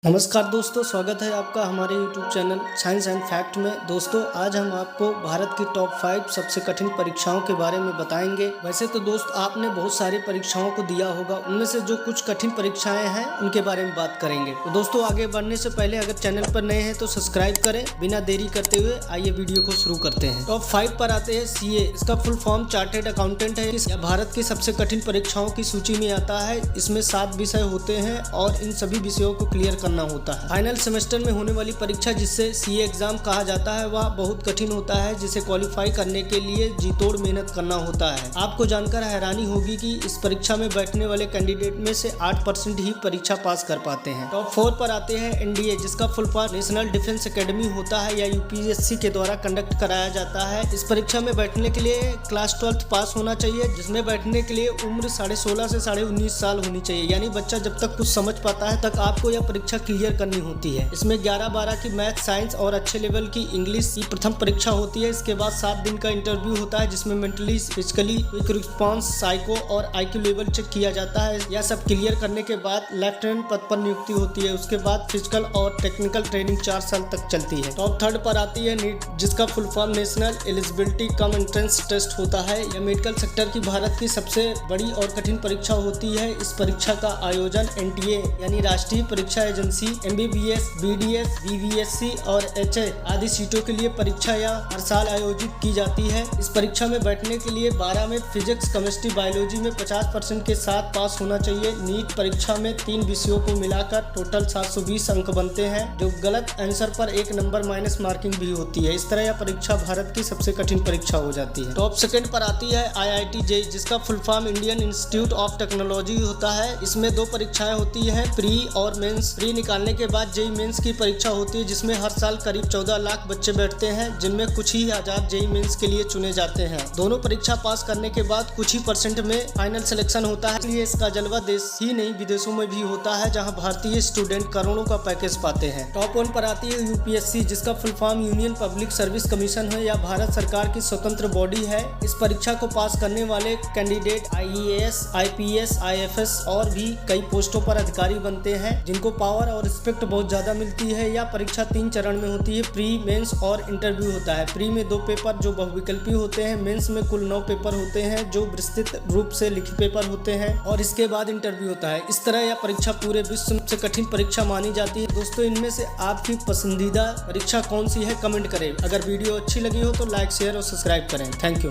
नमस्कार दोस्तों, स्वागत है आपका हमारे YouTube channel science and fact में। दोस्तों, आज हम आपको भारत की टॉप 5 सबसे कठिन परीक्षाओं के बारे में बताएंगे। वैसे तो दोस्त आपने बहुत सारी परीक्षाओं को दिया होगा, उनमें से जो कुछ कठिन परीक्षाएं हैं उनके बारे में बात करेंगे। तो दोस्तों, आगे बढ़ने से पहले अगर चैनल पर नए हैं तो सब्सक्राइब करें। बिना देरी करते हुए आइए वीडियो को शुरू करते हैं। टॉप 5 पर आते हैं CA। इसका फुल फॉर्म चार्टेड अकाउंटेंट है। यह भारत की सबसे कठिन परीक्षाओं की सूची में आता है। इसमें 7 विषय होते हैं और इन सभी विषयों को क्लियर करना होता है। फाइनल सेमेस्टर में होने वाली परीक्षा, जिसे CA एग्जाम कहा जाता है, वह बहुत कठिन होता है, जिसे क्वालिफाई करने के लिए जी तोड़ मेहनत करना होता है। आपको जानकर हैरानी होगी कि इस परीक्षा में बैठने वाले कैंडिडेट में से 8% ही परीक्षा पास कर पाते हैं। टॉप 4 पर आते हैं NDA, जिसका full form national defence academy होता है। या UPSC के द्वारा कंडक्ट कराया जाता है। इस परीक्षा में बैठने के लिए क्लास 12 पास होना चाहिए, जिसमें बैठने के लिए उम्र 16.5 से 19.5 साल होनी चाहिए। यानी बच्चा जब तक कुछ समझ पाता है तक आपको यह परीक्षा क्लियर करनी होती है। इसमें 11-12 की मैथ, साइंस और अच्छे लेवल की इंग्लिश की प्रथम परीक्षा होती है। इसके बाद 7 दिन का इंटरव्यू होता है, जिसमें mentally, physically, quick response, psycho और IQ लेवल चेक किया जाता है। यह सब क्लियर करने के बाद लेफ्टिनेंट पद पर नियुक्ति होती है। उसके बाद फिजिकल और टेक्निकल ट्रेनिंग 4 साल तक चलती है। टॉप 3 पर आती है नीट, जिसका full form National Eligibility cum Entrance Test होता है। यह मेडिकल सेक्टर की भारत की सबसे बड़ी और कठिन परीक्षा होती है। इस परीक्षा का आयोजन NTA यानी राष्ट्रीय परीक्षा एजेंसी, MBBS, BDS, BVSC और HA आदि सीटों के लिए परीक्षा या हर साल आयोजित की जाती है। इस परीक्षा में बैठने के लिए 12 में फिजिक्स, केमिस्ट्री, बायोलॉजी में 50% के साथ पास होना चाहिए। नीट परीक्षा में 3 विषयों को मिलाकर टोटल 720 अंक बनते हैं, जो गलत आंसर पर 1 नंबर माइनस मार्किंग भी होती है। इस तरह यह परीक्षा भारत की सबसे कठिन परीक्षा हो जाती है। टॉप 2 पर आती है IIT JEE, जिसका full form Indian institute of technology होता है। इसमें 2 परीक्षाएं होती है, प्री और मेंस। प्री निकालने के बाद JEE मेंस की परीक्षा होती है, जिसमें हर साल करीब 14 लाख बच्चे बैठते हैं, जिनमें कुछ ही हजार JEE मेंस के लिए चुने जाते हैं। दोनों परीक्षा पास करने के बाद कुछ ही % में फाइनल सिलेक्शन होता है। इसलिए इसका जलवा देश ही नहीं विदेशों में भी होता है, जहां भारतीय स्टूडेंट करोड़ों का पैकेज पाते हैं। टॉप 1 पर आती है UPSC, जिसका full form union public service commission है। यह भारत सरकार की स्वतंत्र बॉडी है। इस परीक्षा को पास करने वाले कैंडिडेट IAS, IPS, IFS और भी कई पोस्टों पर अधिकारी बनते हैं, जिनको पावर और रिस्पेक्ट बहुत ज्यादा मिलती है। यह परीक्षा 3 चरण में होती है, प्री, मेंस और इंटरव्यू होता है। प्री में 2 पेपर जो बहुविकल्पी होते हैं, मेंस में कुल 9 पेपर होते हैं जो विस्तृत रूप से लिखित पेपर होते हैं, और इसके बाद इंटरव्यू होता है। इस तरह यह परीक्षा पूरे विश्व में सबसे कठिन परीक्षा मानी जाती है। दोस्तों, इनमें से आपकी पसंदीदा परीक्षा कौन सी है, कमेंट करें। अगर वीडियो अच्छी लगी हो तो लाइक, शेयर और सब्सक्राइब करें। Thank you.